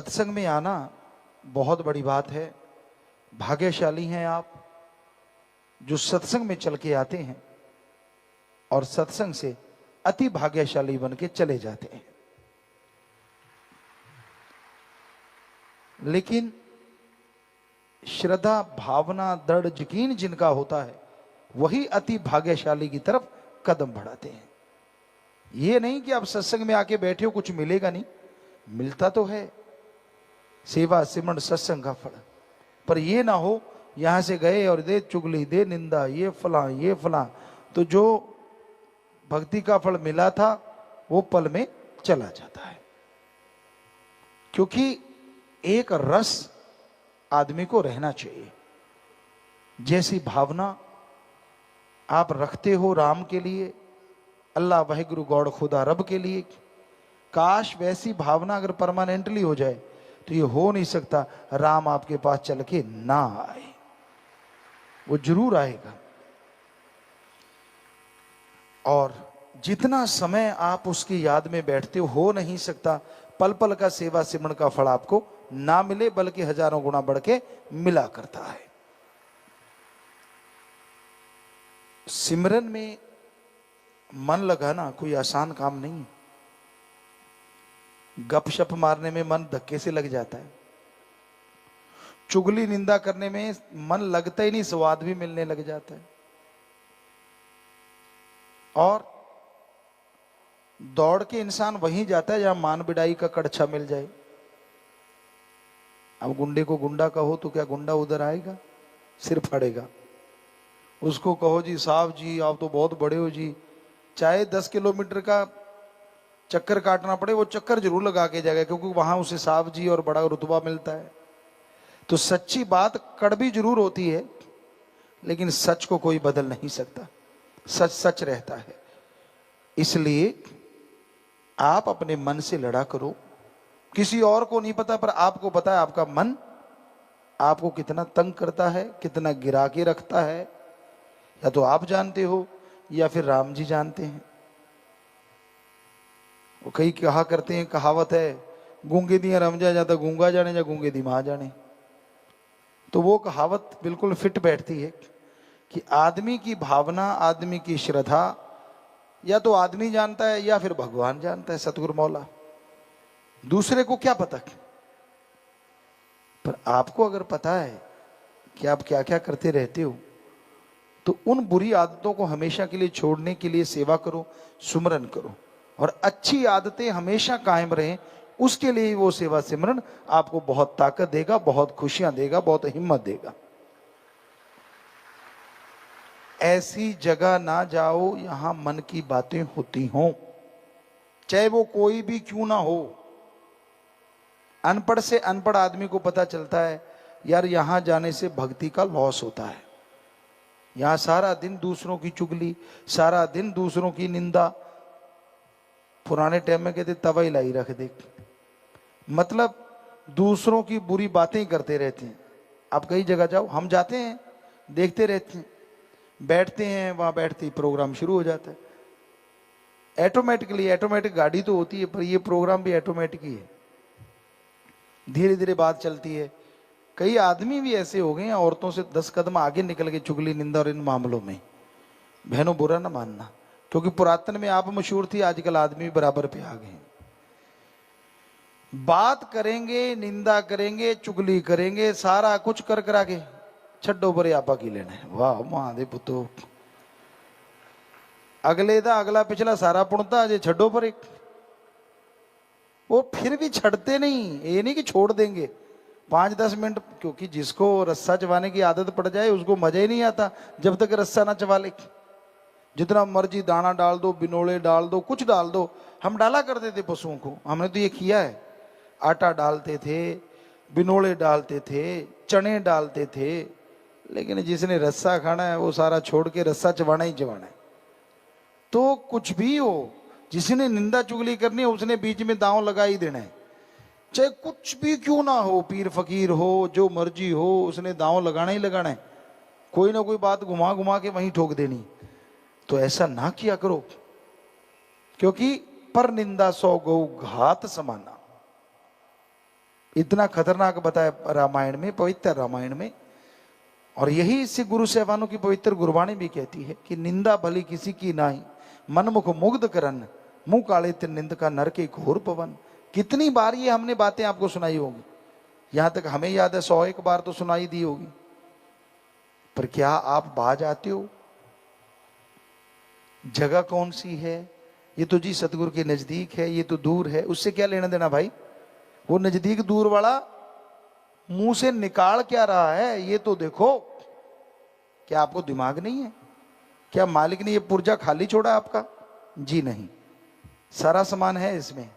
सत्संग में आना बहुत बड़ी बात है। भाग्यशाली हैं आप जो सत्संग में चल के आते हैं और सत्संग से अति भाग्यशाली बन के चले जाते हैं। लेकिन श्रद्धा, भावना, दृढ़ यकीन जिनका होता है वही अति भाग्यशाली की तरफ कदम बढ़ाते हैं। ये नहीं कि आप सत्संग में आके बैठे हो कुछ मिलेगा नहीं, मिलता तो है, सेवा सिमरन सत्संग का फल। पर ये ना हो यहां से गए और दे चुगली, दे निंदा, ये फला, तो जो भक्ति का फल मिला था वो पल में चला जाता है। क्योंकि एक रस आदमी को रहना चाहिए। जैसी भावना आप रखते हो राम के लिए, अल्लाह वाहिगुरु गॉड खुदा रब के लिए, काश वैसी भावना अगर परमानेंटली हो जाए तो ये हो नहीं सकता राम आपके पास चल के ना आए। वो जरूर आएगा। और जितना समय आप उसकी याद में बैठते हो नहीं सकता पल पल का सेवा सिमरन का फल आपको ना मिले, बल्कि हजारों गुना बढ़ के मिला करता है। सिमरन में मन लगाना कोई आसान काम नहीं है। गपशप मारने में मन धक्के से लग जाता है, चुगली निंदा करने में मन लगता ही नहीं, स्वाद भी मिलने लग जाता है। और दौड़ के इंसान वहीं जाता है जहां मान बिड़ाई का कड़छा मिल जाए। अब गुंडे को गुंडा कहो तो क्या गुंडा उधर आएगा? सिर फाड़ेगा। उसको कहो जी साहब जी आप तो बहुत बड़े हो जी, चाहे 10 किलोमीटर का चक्कर काटना पड़े वो चक्कर जरूर लगा के जाएगा, क्योंकि वहां उसे साहब जी और बड़ा रुतबा मिलता है। तो सच्ची बात कड़वी जरूर होती है, लेकिन सच को कोई बदल नहीं सकता। सच सच रहता है। इसलिए आप अपने मन से लड़ा करो। किसी और को नहीं पता, पर आपको पता है आपका मन आपको कितना तंग करता है, कितना गिरा के रखता है। या तो आप जानते हो या फिर राम जी जानते हैं। वो कई कहा करते हैं, कहावत है, गूंगे दिया रमजा जाता गूंगा जाने या गूंगे दी मां जाने। तो वो कहावत बिल्कुल फिट बैठती है कि आदमी की भावना, आदमी की श्रद्धा या तो आदमी जानता है या फिर भगवान जानता है, सतगुरु मौला। दूसरे को क्या पता। पर आपको अगर पता है कि आप क्या क्या करते रहते हो, तो उन बुरी आदतों को हमेशा के लिए छोड़ने के लिए सेवा करो, सुमरन करो, और अच्छी आदतें हमेशा कायम रहें, उसके लिए वो सेवा सिमरन आपको बहुत ताकत देगा, बहुत खुशियां देगा, बहुत हिम्मत देगा। ऐसी जगह ना जाओ यहां मन की बातें होती हों, चाहे वो कोई भी क्यों ना हो। अनपढ़ से अनपढ़ आदमी को पता चलता है यार यहां जाने से भक्ति का लॉस होता है। यहां सारा दिन दूसरों की चुगली, सारा दिन दूसरों की निंदा। पुराने टाइम में कहते तवा ही लाई रख दे, मतलब दूसरों की बुरी बातें करते रहते हैं। आप कई जगह जाओ, हम जाते हैं देखते रहते हैं, बैठते हैं, वहां बैठते ही प्रोग्राम शुरू हो जाता है। ऑटोमेटिक गाड़ी तो होती है, पर ये प्रोग्राम भी ऑटोमेटिक ही है। धीरे धीरे बात चलती है। कई आदमी भी ऐसे हो गए हैं औरतों से 10 कदम आगे निकल के चुगली निंदा और इन मामलों में। बहनों बुरा ना मानना, क्योंकि पुरातन में आप मशहूर थी, आजकल आदमी बराबर पे आ गए। बात करेंगे, निंदा करेंगे, चुगली करेंगे, सारा कुछ कर करा के छड्डो बरे आपा की लेना है। वाह महादेव पुतो, अगले दा अगला पिछला सारा पुणता अजय छड्डो पर एक। वो फिर भी छड़ते नहीं, ये नहीं कि छोड़ देंगे 5-10 मिनट, क्योंकि जिसको रस्सा चबाने की आदत पड़ जाए उसको मजा ही नहीं आता जब तक रस्सा ना चबा ले। जितना मर्जी दाना डाल दो, बिनोले डाल दो, कुछ डाल दो। हम डाला करते थे पशुओं को, हमने तो ये किया है। आटा डालते थे, बिनोले डालते थे, चने डालते थे, लेकिन जिसने रस्सा खाना है वो सारा छोड़ के रस्सा चबाना ही चबाना है। तो कुछ भी हो, जिसने निंदा चुगली करनी है उसने बीच में दांव लगा ही देना है। चाहे कुछ भी क्यों ना हो, पीर फकीर हो, जो मर्जी हो, उसने दांव लगाना ही लगाना है। कोई ना कोई बात घुमा घुमा के वहीं ठोक देनी। तो ऐसा ना किया करो, क्योंकि पर निंदा 100 गौ घात समाना। इतना खतरनाक बताया रामायण में, पवित्र रामायण में। और यही इससे गुरु साहबानों की पवित्र गुरबाणी भी कहती है कि निंदा भली किसी की नाही, मनमुख मुग्ध करन, मुंह काले तिन निंद का नर के घोर पवन। कितनी बार ये हमने बातें आपको सुनाई होगी, यहां तक हमें याद है 101 बार तो सुनाई दी होगी, पर क्या आप बाज आते हो? जगह कौन सी है? ये तो जी सतगुरु के नजदीक है, ये तो दूर है, उससे क्या लेना देना भाई? वो नजदीक दूर वाला मुंह से निकाल क्या रहा है ये तो देखो। क्या आपको दिमाग नहीं है? क्या मालिक ने ये पुर्जा खाली छोड़ा आपका? जी नहीं, सारा सामान है इसमें,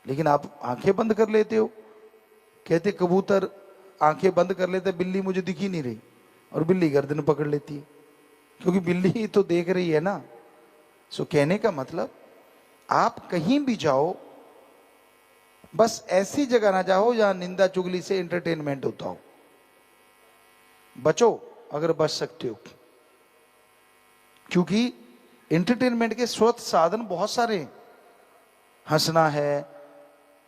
लेकिन आप आंखें बंद कर लेते हो। कहते कबूतर आंखें बंद कर लेते, बिल्ली मुझे दिख ही नहीं रही, और बिल्ली गर्दन पकड़ लेती है, क्योंकि बिल्ली ही तो देख रही है ना। सो कहने का मतलब, आप कहीं भी जाओ, बस ऐसी जगह ना जाओ जहां निंदा चुगली से एंटरटेनमेंट होता हो। बचो अगर बच सकते हो, क्योंकि एंटरटेनमेंट के स्रोत साधन बहुत सारे हैं। हंसना है,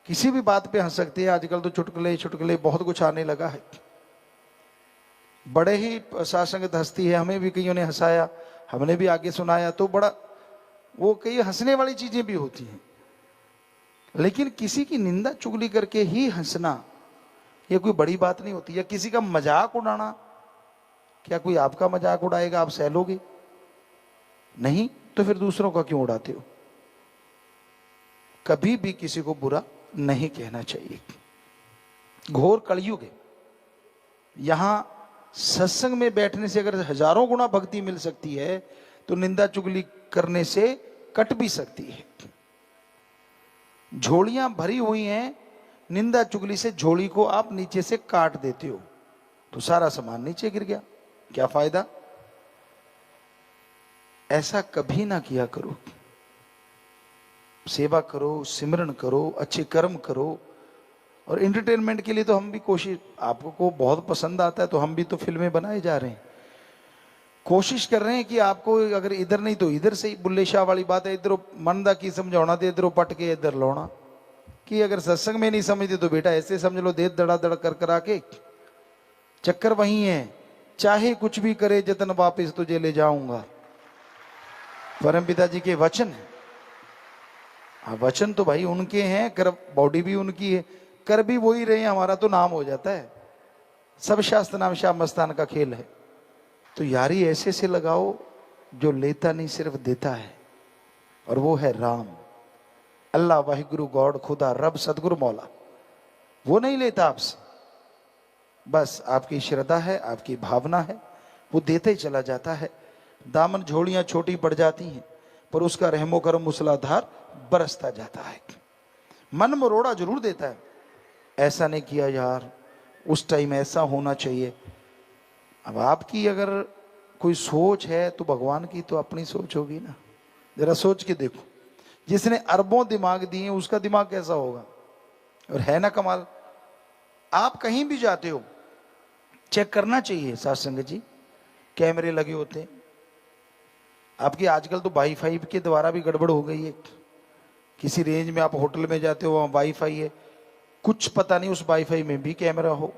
किसी भी बात पे हंस सकते हैं, आजकल तो चुटकुले चुटकुले बहुत कुछ आने लगा है। बड़े ही सासंगत हस्ती है, हमें भी कईयों ने हंसाया, हमने भी आगे सुनाया, तो बड़ा वो कई हंसने वाली चीजें भी होती हैं। लेकिन किसी की निंदा चुगली करके ही हंसना ये कोई बड़ी बात नहीं होती। या किसी का मजाक उड़ाना, क्या कोई आपका मजाक उड़ाएगा आप सह लोगे? नहीं, तो फिर दूसरों का क्यों उड़ाते हो? कभी भी किसी को बुरा नहीं कहना चाहिए। घोर कलयुग है, यहां सत्संग में बैठने से अगर हजारों गुना भक्ति मिल सकती है, तो निंदा चुगली करने से कट भी सकती है। झोलियां भरी हुई हैं, निंदा चुगली से झोली को आप नीचे से काट देते हो तो सारा सामान नीचे गिर गया, क्या फायदा? ऐसा कभी ना किया करो। सेवा करो, सिमरन करो, अच्छे कर्म करो। और एंटरटेनमेंट के लिए तो हम भी कोशिश, आपको को बहुत पसंद आता है तो हम भी तो फिल्में बनाए जा रहे हैं, कोशिश कर रहे हैं कि आपको अगर इधर नहीं तो इधर से ही, बुल्ले शाह वाली बात है, इधरों मनदा की समझाना तो इधरों पट के इधर लौना, कि अगर सत्संग में नहीं समझते तो बेटा ऐसे समझ लो, दे दड़ा दड़ कर करा के। चक्कर वही है, चाहे कुछ भी करे जतन वापिस तुझे ले जाऊंगा, परम पिताजी के वचन है। वचन तो भाई उनके हैं, कर बॉडी भी उनकी है, कर भी वही रहे हैं, हमारा तो नाम हो जाता है। सब शास्त्र नाम शाह मस्तान का खेल है। तो यारी ऐसे से लगाओ जो लेता नहीं सिर्फ देता है, और वो है राम, अल्लाह, वाहिगुरु, गॉड, खुदा, रब, सदगुरु, मौला। वो नहीं लेता आपसे, बस आपकी श्रद्धा है, आपकी भावना है, वो देते ही चला जाता है। दामन झोलियां छोटी पड़ जाती हैं, पर उसका रहमो करम मूसलाधार बरसता जाता है। मन मरोड़ा जरूर देता है, ऐसा नहीं किया यार, उस टाइम ऐसा होना चाहिए। अब आपकी अगर कोई सोच है तो भगवान की तो अपनी सोच होगी ना। जरा सोच के देखो, जिसने अरबों दिमाग दिए उसका दिमाग कैसा होगा? और है ना कमाल। आप कहीं भी जाते हो, चेक करना चाहिए साथ संगत जी, कैमरे लगे होते हैं आपकी। आजकल तो वाईफाई के द्वारा भी गड़बड़ हो गई है। किसी रेंज में आप होटल में जाते हो, वहां वाईफाई है, कुछ पता नहीं उस वाईफाई में भी कैमरा हो,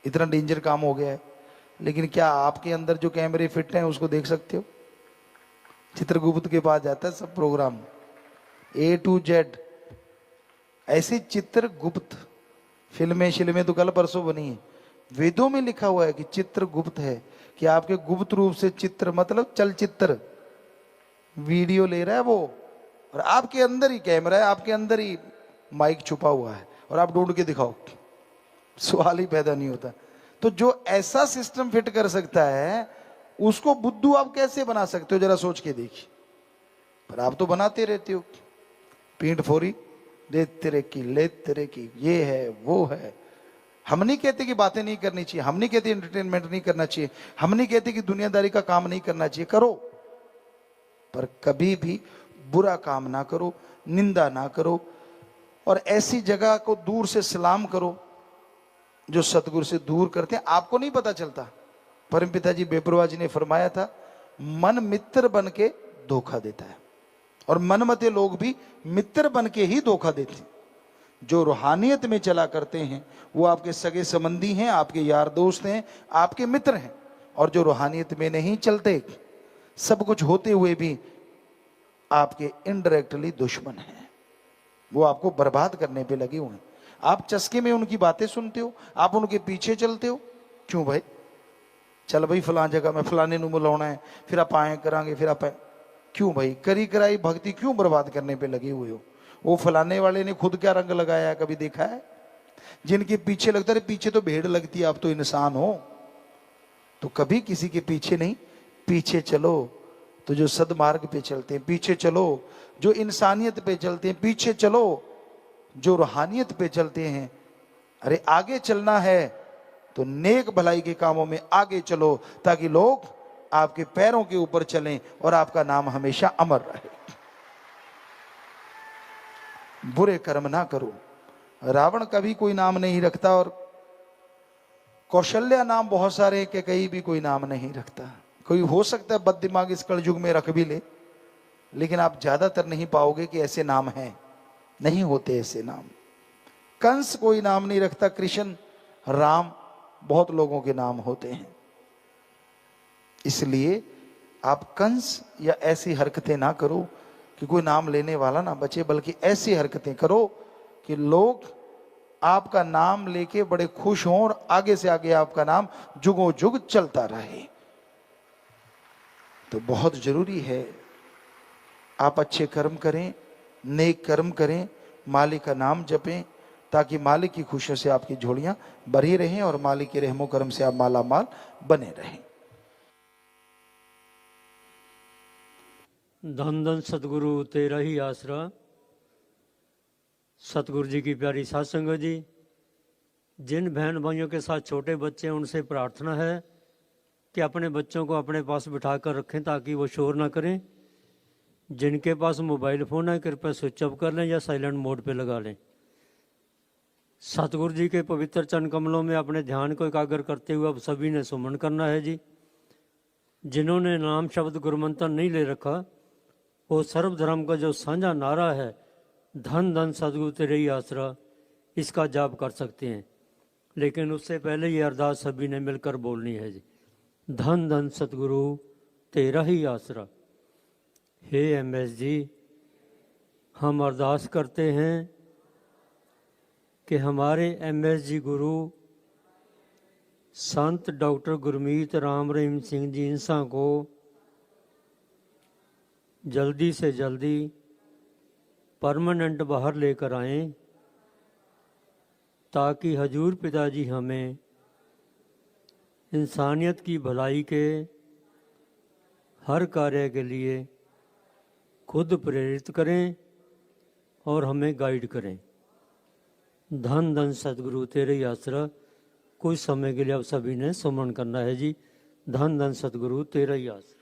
इतना डेंजर काम हो गया है। लेकिन क्या आपके अंदर जो कैमरे फिट हैं उसको देख सकते हो? चित्रगुप्त के पास जाता है सब प्रोग्राम, A to Z। ऐसे चित्रगुप्त फिल्में शिल्में तो कल परसों बनी है, वेदों में लिखा हुआ है कि चित्रगुप्त है, कि आपके गुप्त रूप से चित्र मतलब चलचित्र वीडियो ले रहा है वो, और आपके अंदर ही कैमरा है, आपके अंदर ही माइक छुपा हुआ है, और आप ढूंढ के दिखाओ, सवाल ही पैदा नहीं होता। तो जो ऐसा सिस्टम फिट कर सकता है उसको बुद्धू आप कैसे बना सकते हो? जरा सोच के देखिए। पर आप तो बनाते रहते हो, पीठ फोरी, दे तेरे की, ले तेरे की, ये है वो है। हम नहीं कहते कि बातें नहीं करनी चाहिए, हम नहीं कहते एंटरटेनमेंट नहीं करना चाहिए, हम नहीं कहते कि दुनियादारी का काम नहीं करना चाहिए, करो, पर कभी भी बुरा काम ना करो, निंदा ना करो, और ऐसी जगह को दूर से सलाम करो जो सतगुरु से दूर करते हैं। आपको नहीं पता चलता। परम पिताजी बेपरवाह जी ने फरमाया था, मन मित्र बन के धोखा देता है, और मनमते लोग भी मित्र बन के ही धोखा देते हैं। जो रूहानियत में चला करते हैं वो आपके सगे संबंधी हैं, आपके यार दोस्त हैं, आपके मित्र हैं। और जो रूहानियत में नहीं चलते, सब कुछ होते हुए भी आपके इनडायरेक्टली दुश्मन हैं। वो आपको बर्बाद करने पे लगे हुए हैं। आप चस्के में उनकी बातें सुनते हो, आप उनके पीछे चलते हो। क्यों भाई? चल भाई फलां जगह में फलाने नु बुलाना है, फिर आप आए करांगे, फिर आप आए। क्यों भाई? करी कराई भक्ति क्यों बर्बाद करने पे लगे हुए हो? वो फलाने वाले ने खुद क्या रंग लगाया है, कभी देखा है? जिनके पीछे लगता है, पीछे तो भेड़ लगती है, आप तो इंसान हो। तो कभी किसी के पीछे नहीं, पीछे चलो तो जो सदमार्ग पे चलते हैं, पीछे चलो जो इंसानियत पे चलते हैं, पीछे चलो जो रूहानियत पे चलते हैं। अरे आगे चलना है तो नेक भलाई के कामों में आगे चलो, ताकि लोग आपके पैरों के ऊपर चलें और आपका नाम हमेशा अमर रहे। बुरे कर्म ना करो। रावण कभी कोई नाम नहीं रखता, और कौशल्या नाम बहुत सारे के कहीं भी कोई नाम नहीं रखता। कोई हो सकता है बद दिमाग इस कलयुग में रख भी ले, लेकिन आप ज्यादातर नहीं पाओगे कि ऐसे नाम हैं, नहीं होते ऐसे नाम। कंस कोई नाम नहीं रखता, कृष्ण, राम, बहुत लोगों के नाम होते हैं। इसलिए आप कंस या ऐसी हरकतें ना करो कि कोई नाम लेने वाला ना बचे, बल्कि ऐसी हरकतें करो कि लोग आपका नाम लेके बड़े खुश हों और आगे से आगे आपका नाम जुगों जुग चलता रहे। तो बहुत जरूरी है आप अच्छे कर्म करें, नेक कर्म करें, मालिक का नाम जपें, ताकि मालिक की खुशियों से आपकी झोलियां भरी रहें और मालिक के रहमो करम से आप माला माल बने रहें। धन धन सतगुरु तेरा ही आसरा। सतगुरु जी की प्यारी साध संगत जी, जिन बहन भाइयों के साथ छोटे बच्चे हैं उनसे प्रार्थना है कि अपने बच्चों को अपने पास बिठा कर रखें ताकि वो शोर ना करें। जिनके पास मोबाइल फ़ोन है कृपया स्विच ऑफ कर लें या साइलेंट मोड पे लगा लें। सतगुरु जी के पवित्र चरण कमलों में अपने ध्यान को एकाग्र करते हुए अब सभी ने सुमन करना है जी। जिन्होंने नाम शब्द गुरुमंत्र नहीं ले रखा, वो सर्वधर्म का जो साझा नारा है, धन धन सतगुरु तेरे ही आसरा, इसका जाप कर सकते हैं। लेकिन उससे पहले ये अरदास सभी ने मिलकर बोलनी है जी। धन धन सतगुरु तेरा ही आसरा। हे MS जी, हम अरदास करते हैं कि हमारे MS जी गुरु संत डॉक्टर गुरमीत राम रहीम सिंह जी इंसा को जल्दी से जल्दी परमानेंट बाहर लेकर आएं, ताकि हजूर पिताजी हमें इंसानियत की भलाई के हर कार्य के लिए खुद प्रेरित करें और हमें गाइड करें। धन धन सतगुरु तेरे ही आसरा। कुछ समय के लिए आप सभी ने सुमन करना है जी। धन धन सतगुरु तेरा ही आसरा।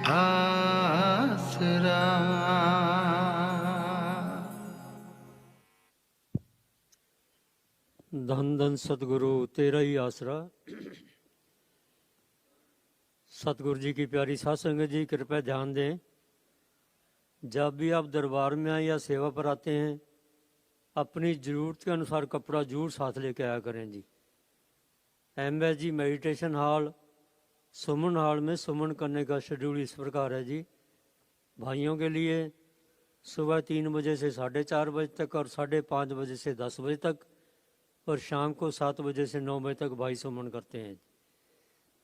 आसरा। धन धन सतगुरु तेरा ही आसरा। सतगुरु जी की प्यारी साध संगत जी, कृपया ध्यान दें, जब भी आप दरबार में आए या सेवा पर आते हैं, अपनी ज़रूरत के अनुसार कपड़ा जरूर साथ लेके आया करें जी। MS जी मेडिटेशन हॉल सुमन हॉल में सुमन करने का शेड्यूल इस प्रकार है जी। भाइयों के लिए सुबह 3 बजे से 4:30 बजे तक और 5:30 बजे से 10 बजे तक, और शाम को 7 बजे से 9 बजे तक भाई सुमन करते हैं।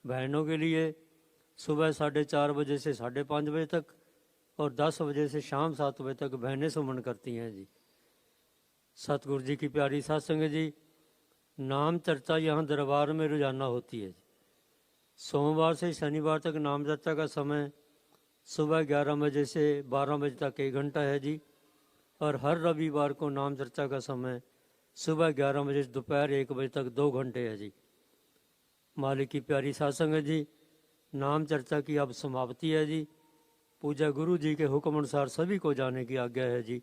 बहनों के लिए सुबह 4:30 बजे से 5:30 बजे तक और 10 बजे से शाम 7 बजे तक बहनें सुमन करती हैं जी। सतगुरु जी की प्यारी साध संगत जी, नाम चर्चा यहाँ दरबार में रोजाना होती है। सोमवार से शनिवार तक नाम चर्चा का समय सुबह 11 बजे से 12 बजे तक 1 घंटा है जी, और हर रविवार को नाम चर्चा का समय सुबह 11 बजे से दोपहर 1 बजे तक 2 घंटे है जी। मालिक की प्यारी साध संगत जी, नाम चर्चा की अब समाप्ति है जी। पूजा गुरु जी के हुक्म अनुसार सभी को जाने की आज्ञा है जी।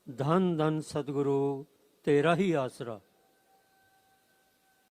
धन धन सतगुरु तेरा ही आसरा।